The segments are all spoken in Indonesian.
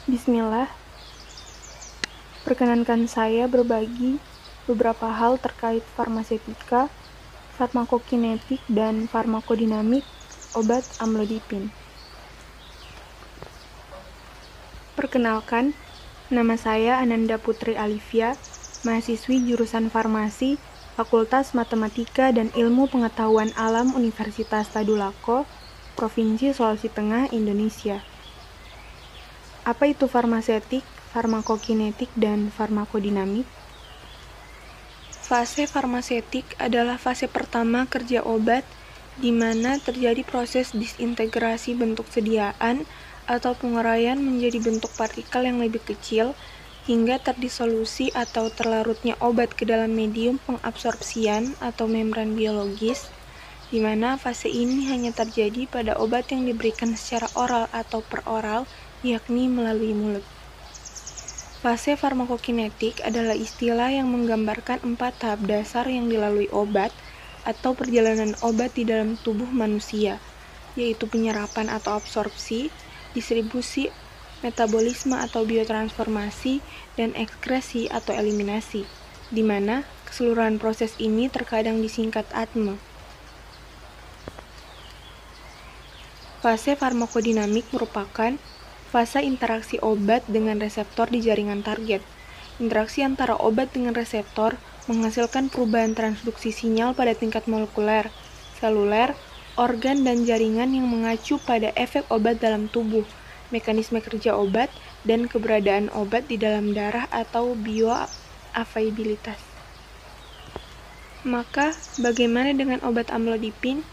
Bismillah, perkenankan saya berbagi beberapa hal terkait farmasetika, farmakokinetik, dan farmakodinamik obat amlodipin. Perkenalkan, nama saya Ananda Putri Alivia, mahasiswi jurusan Farmasi, Fakultas Matematika dan Ilmu Pengetahuan Alam Universitas Tadulako, Provinsi Sulawesi Tengah, Indonesia. Apa itu farmasetik, farmakokinetik, dan farmakodinamik? Fase farmasetik adalah fase pertama kerja obat, di mana terjadi proses disintegrasi bentuk sediaan atau penguraian menjadi bentuk partikel yang lebih kecil, hingga terdisolusi atau terlarutnya obat ke dalam medium pengabsorpsian atau membran biologis, di mana fase ini hanya terjadi pada obat yang diberikan secara oral atau peroral, yakni melalui mulut. Fase farmakokinetik adalah istilah yang menggambarkan 4 tahap dasar yang dilalui obat atau perjalanan obat di dalam tubuh manusia, yaitu penyerapan atau absorpsi, distribusi, metabolisme atau biotransformasi, dan ekskresi atau eliminasi, di mana keseluruhan proses ini terkadang disingkat ATME. Fase farmakodinamik merupakan fase interaksi obat dengan reseptor di jaringan target. Interaksi antara obat dengan reseptor menghasilkan perubahan transduksi sinyal pada tingkat molekuler, seluler, organ, dan jaringan yang mengacu pada efek obat dalam tubuh, mekanisme kerja obat, dan keberadaan obat di dalam darah atau bioavailabilitas. Maka, bagaimana dengan obat amlodipin?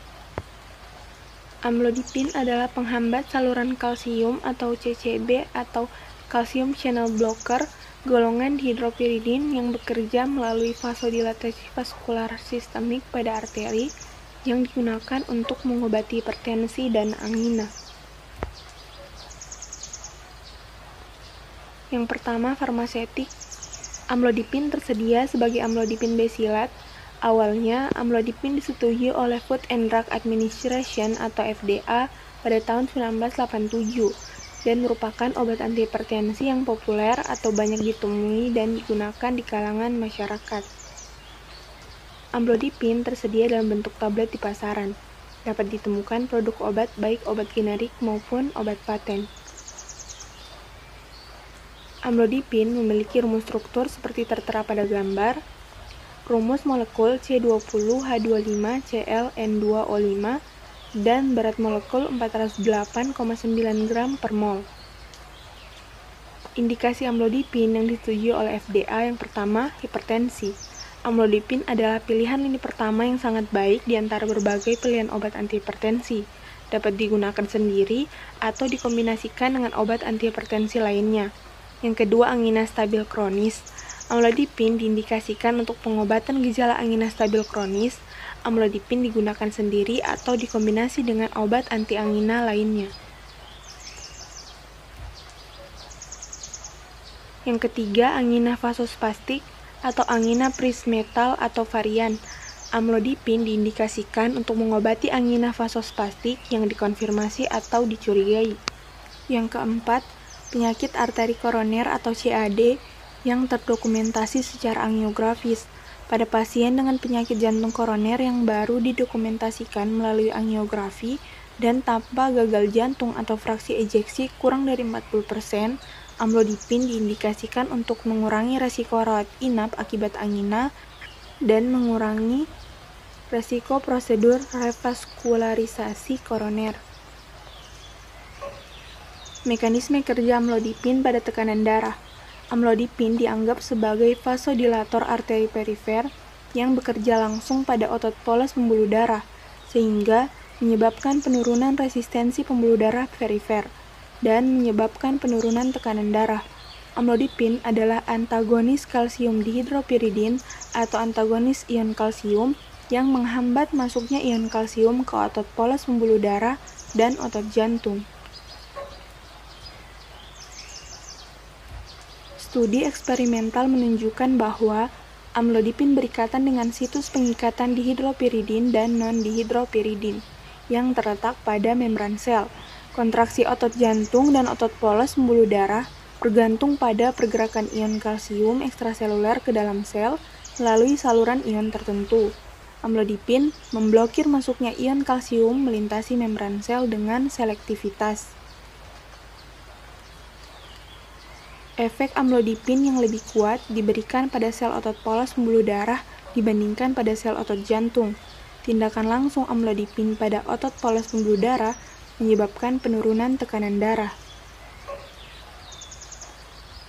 Amlodipin adalah penghambat saluran kalsium atau CCB atau calcium channel blocker golongan dihidropiridin yang bekerja melalui vasodilatasi vaskular sistemik pada arteri yang digunakan untuk mengobati hipertensi dan angina. Yang pertama, farmasetik. Amlodipin tersedia sebagai amlodipin besilat. Awalnya, amlodipin disetujui oleh Food and Drug Administration atau FDA pada tahun 1987 dan merupakan obat antihipertensi yang populer atau banyak ditemui dan digunakan di kalangan masyarakat. Amlodipin tersedia dalam bentuk tablet di pasaran. Dapat ditemukan produk obat baik obat generik maupun obat paten. Amlodipin memiliki rumus struktur seperti tertera pada gambar. Rumus molekul C20H25Cl N2O5 dan berat molekul 408,9 gram per mol. Indikasi amlodipin yang disetujui oleh FDA yang pertama, hipertensi. Amlodipin adalah pilihan lini pertama yang sangat baik di antara berbagai pilihan obat antihipertensi. Dapat digunakan sendiri atau dikombinasikan dengan obat antihipertensi lainnya. Yang kedua, angina stabil kronis. Amlodipin diindikasikan untuk pengobatan gejala angina stabil kronis. Amlodipin digunakan sendiri atau dikombinasi dengan obat antiangina lainnya. Yang ketiga, angina vasospastik atau angina prismetal atau varian. Amlodipin diindikasikan untuk mengobati angina vasospastik yang dikonfirmasi atau dicurigai. Yang keempat, penyakit arteri koroner atau CAD yang terdokumentasi secara angiografis pada pasien dengan penyakit jantung koroner yang baru didokumentasikan melalui angiografi dan tanpa gagal jantung atau fraksi ejeksi kurang dari 40%, amlodipin diindikasikan untuk mengurangi resiko rawat inap akibat angina dan mengurangi resiko prosedur revaskularisasi koroner. Mekanisme kerja amlodipin pada tekanan darah. Amlodipin dianggap sebagai vasodilator arteri perifer yang bekerja langsung pada otot polos pembuluh darah, sehingga menyebabkan penurunan resistensi pembuluh darah perifer dan menyebabkan penurunan tekanan darah. Amlodipin adalah antagonis kalsium dihidropiridin atau antagonis ion kalsium yang menghambat masuknya ion kalsium ke otot polos pembuluh darah dan otot jantung. Studi eksperimental menunjukkan bahwa amlodipin berikatan dengan situs pengikatan dihidropiridin dan non-dihidropiridin yang terletak pada membran sel. Kontraksi otot jantung dan otot polos pembuluh darah bergantung pada pergerakan ion kalsium ekstraseluler ke dalam sel melalui saluran ion tertentu. Amlodipin memblokir masuknya ion kalsium melintasi membran sel dengan selektivitas. Efek amlodipin yang lebih kuat diberikan pada sel otot polos pembuluh darah dibandingkan pada sel otot jantung. Tindakan langsung amlodipin pada otot polos pembuluh darah menyebabkan penurunan tekanan darah.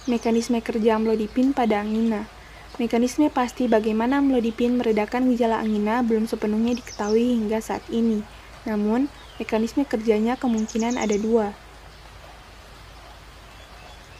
Mekanisme kerja amlodipin pada angina. Mekanisme pasti bagaimana amlodipin meredakan gejala angina belum sepenuhnya diketahui hingga saat ini. Namun, mekanisme kerjanya kemungkinan ada dua.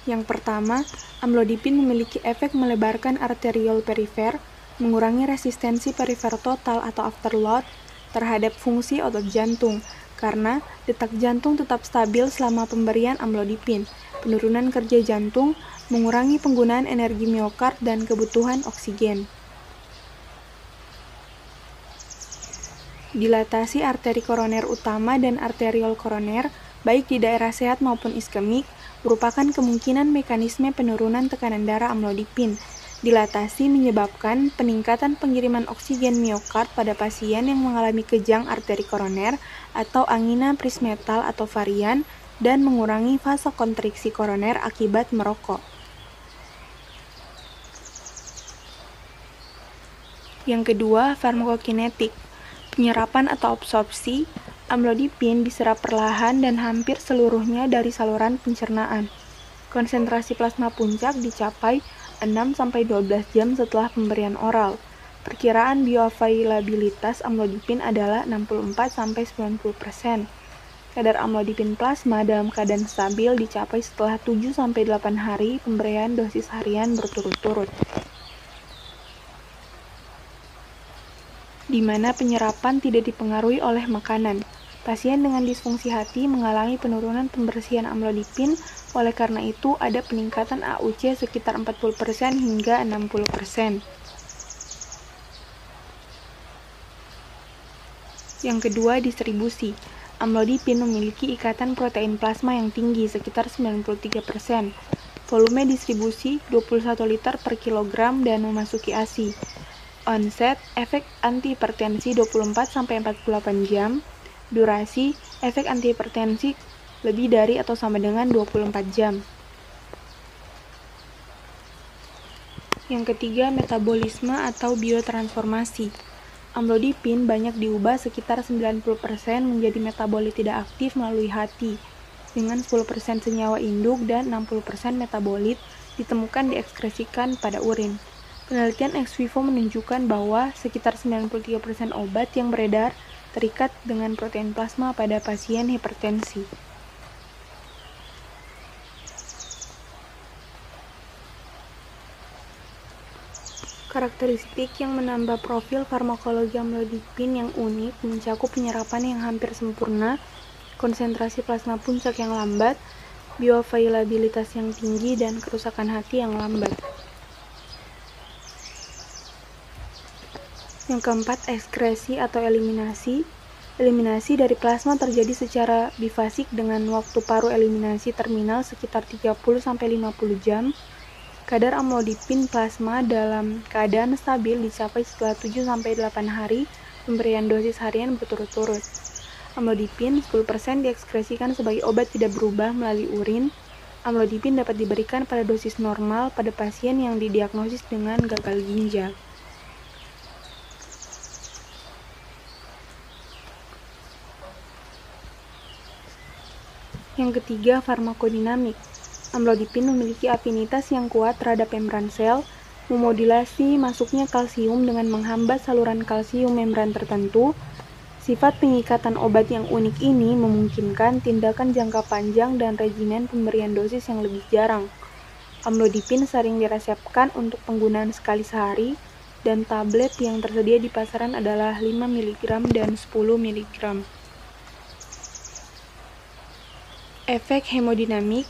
Yang pertama, amlodipin memiliki efek melebarkan arteriol perifer, mengurangi resistensi perifer total atau afterload terhadap fungsi otot jantung, karena detak jantung tetap stabil selama pemberian amlodipin. Penurunan kerja jantung mengurangi penggunaan energi miokard dan kebutuhan oksigen. Dilatasi arteri koroner utama dan arteriol koroner, baik di daerah sehat maupun iskemik, merupakan kemungkinan mekanisme penurunan tekanan darah amlodipin. Dilatasi menyebabkan peningkatan pengiriman oksigen miokard pada pasien yang mengalami kejang arteri koroner atau angina prismetal atau varian dan mengurangi vasokonstriksi koroner akibat merokok. Yang kedua, farmakokinetik. Penyerapan atau absorpsi, amlodipin diserap perlahan dan hampir seluruhnya dari saluran pencernaan. Konsentrasi plasma puncak dicapai 6-12 jam setelah pemberian oral. Perkiraan bioavailabilitas amlodipin adalah 64-90%. Kadar amlodipin plasma dalam keadaan stabil dicapai setelah 7-8 hari pemberian dosis harian berturut-turut, di mana penyerapan tidak dipengaruhi oleh makanan. Pasien dengan disfungsi hati mengalami penurunan pembersihan amlodipin, oleh karena itu ada peningkatan AUC sekitar 40% hingga 60%. Yang kedua, distribusi. Amlodipin memiliki ikatan protein plasma yang tinggi, sekitar 93%. Volume distribusi 21 liter per kilogram dan memasuki ASI. Onset, efek antihipertensi 24-48 jam. Durasi, efek antihipertensi lebih dari atau sama dengan 24 jam. Yang ketiga, metabolisme atau biotransformasi. Amlodipin banyak diubah sekitar 90% menjadi metabolit tidak aktif melalui hati, dengan 10% senyawa induk dan 60% metabolit ditemukan diekskresikan pada urin. Penelitian ex vivo menunjukkan bahwa sekitar 93% obat yang beredar terikat dengan protein plasma pada pasien hipertensi. Karakteristik yang menambah profil farmakologi amlodipin yang unik mencakup penyerapan yang hampir sempurna, konsentrasi plasma puncak yang lambat, bioavailabilitas yang tinggi, dan kerusakan hati yang lambat. Yang keempat, ekskresi atau eliminasi. Eliminasi dari plasma terjadi secara bifasik dengan waktu paruh eliminasi terminal sekitar 30-50 jam. Kadar amlodipin plasma dalam keadaan stabil dicapai setelah 7-8 hari pemberian dosis harian berturut-turut. Amlodipin 10% diekskresikan sebagai obat tidak berubah melalui urin. Amlodipin dapat diberikan pada dosis normal pada pasien yang didiagnosis dengan gagal ginjal. Yang ketiga, farmakodinamik. Amlodipin memiliki afinitas yang kuat terhadap membran sel, memodulasi masuknya kalsium dengan menghambat saluran kalsium membran tertentu. Sifat pengikatan obat yang unik ini memungkinkan tindakan jangka panjang dan regimen pemberian dosis yang lebih jarang. Amlodipin sering diresepkan untuk penggunaan sekali sehari, dan tablet yang tersedia di pasaran adalah 5 mg dan 10 mg. Efek hemodinamik.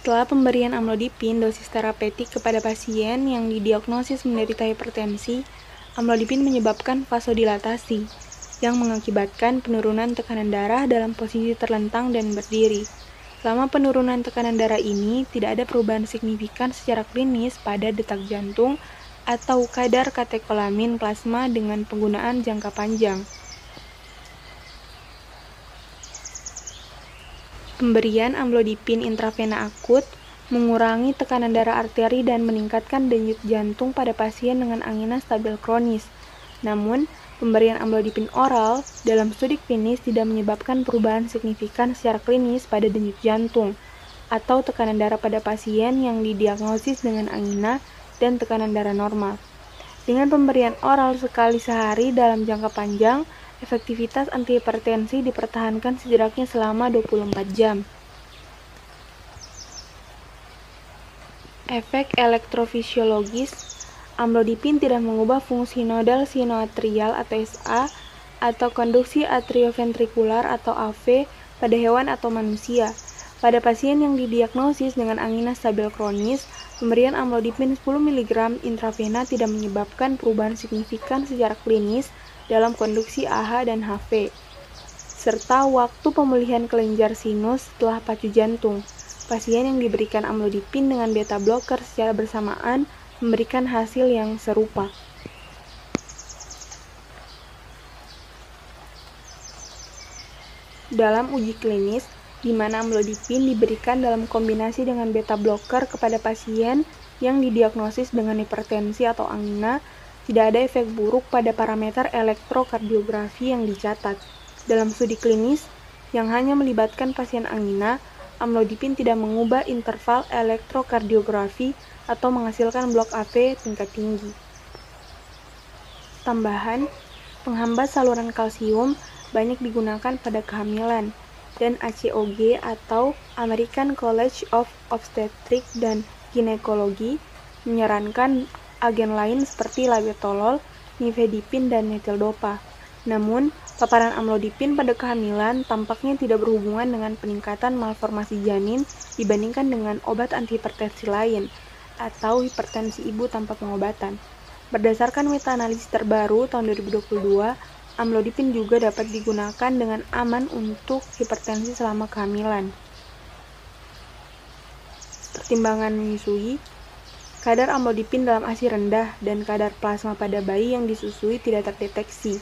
Setelah pemberian amlodipin dosis terapeutik kepada pasien yang didiagnosis menderita hipertensi, amlodipin menyebabkan vasodilatasi, yang mengakibatkan penurunan tekanan darah dalam posisi terlentang dan berdiri. Selama penurunan tekanan darah ini, tidak ada perubahan signifikan secara klinis pada detak jantung atau kadar katekolamin plasma dengan penggunaan jangka panjang. Pemberian amlodipin intravena akut mengurangi tekanan darah arteri dan meningkatkan denyut jantung pada pasien dengan angina stabil kronis. Namun, pemberian amlodipin oral dalam studi klinis tidak menyebabkan perubahan signifikan secara klinis pada denyut jantung atau tekanan darah pada pasien yang didiagnosis dengan angina dan tekanan darah normal. Dengan pemberian oral sekali sehari dalam jangka panjang, efektivitas antihipertensi dipertahankan setidaknya selama 24 jam. Efek elektrofisiologis, amlodipin tidak mengubah fungsi nodal sinoatrial atau SA atau konduksi atrioventrikular atau AV pada hewan atau manusia. Pada pasien yang didiagnosis dengan angina stabil kronis, pemberian amlodipin 10 mg intravena tidak menyebabkan perubahan signifikan secara klinis dalam konduksi AH dan HV, serta waktu pemulihan kelenjar sinus setelah pacu jantung. Pasien yang diberikan amlodipin dengan beta blocker secara bersamaan memberikan hasil yang serupa. Dalam uji klinis, di mana amlodipin diberikan dalam kombinasi dengan beta blocker kepada pasien yang didiagnosis dengan hipertensi atau angina, tidak ada efek buruk pada parameter elektrokardiografi yang dicatat. Dalam studi klinis yang hanya melibatkan pasien angina, amlodipin tidak mengubah interval elektrokardiografi atau menghasilkan blok AV tingkat tinggi. Tambahan, penghambat saluran kalsium banyak digunakan pada kehamilan, dan ACOG atau American College of Obstetrics dan Gynecology menyarankan agen lain seperti labetalol, nifedipin, dan metildopa. Namun, paparan amlodipin pada kehamilan tampaknya tidak berhubungan dengan peningkatan malformasi janin dibandingkan dengan obat antihipertensi lain atau hipertensi ibu tanpa pengobatan. Berdasarkan meta-analisis terbaru tahun 2022, amlodipin juga dapat digunakan dengan aman untuk hipertensi selama kehamilan. Pertimbangan menyusui, kadar amlodipin dalam ASI rendah dan kadar plasma pada bayi yang disusui tidak terdeteksi.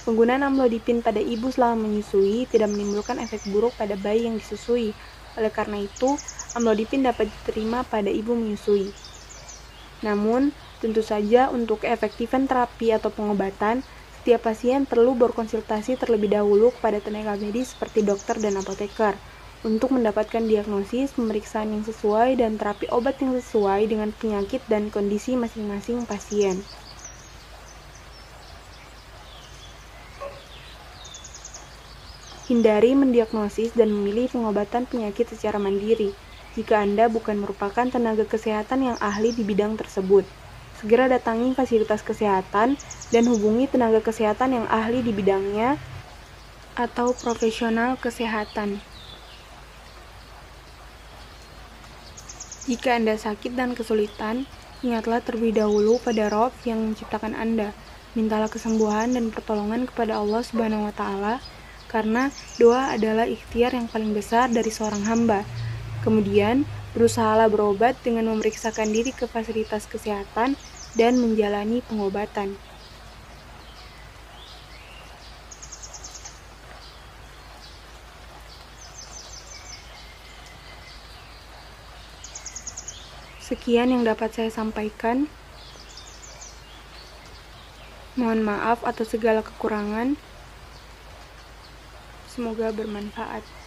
Penggunaan amlodipin pada ibu selama menyusui tidak menimbulkan efek buruk pada bayi yang disusui. Oleh karena itu, amlodipin dapat diterima pada ibu menyusui. Namun, tentu saja untuk keefektifan terapi atau pengobatan, setiap pasien perlu berkonsultasi terlebih dahulu kepada tenaga medis seperti dokter dan apoteker untuk mendapatkan diagnosis, pemeriksaan yang sesuai, dan terapi obat yang sesuai dengan penyakit dan kondisi masing-masing pasien. Hindari mendiagnosis dan memilih pengobatan penyakit secara mandiri jika Anda bukan merupakan tenaga kesehatan yang ahli di bidang tersebut. Segera datangi fasilitas kesehatan dan hubungi tenaga kesehatan yang ahli di bidangnya atau profesional kesehatan. Jika Anda sakit dan kesulitan, ingatlah terlebih dahulu pada Rob yang menciptakan Anda. Mintalah kesembuhan dan pertolongan kepada Allah Subhanahu wa Ta'ala, karena doa adalah ikhtiar yang paling besar dari seorang hamba. Kemudian, berusahalah berobat dengan memeriksakan diri ke fasilitas kesehatan dan menjalani pengobatan. Sekian yang dapat saya sampaikan. Mohon maaf atas segala kekurangan. Semoga bermanfaat.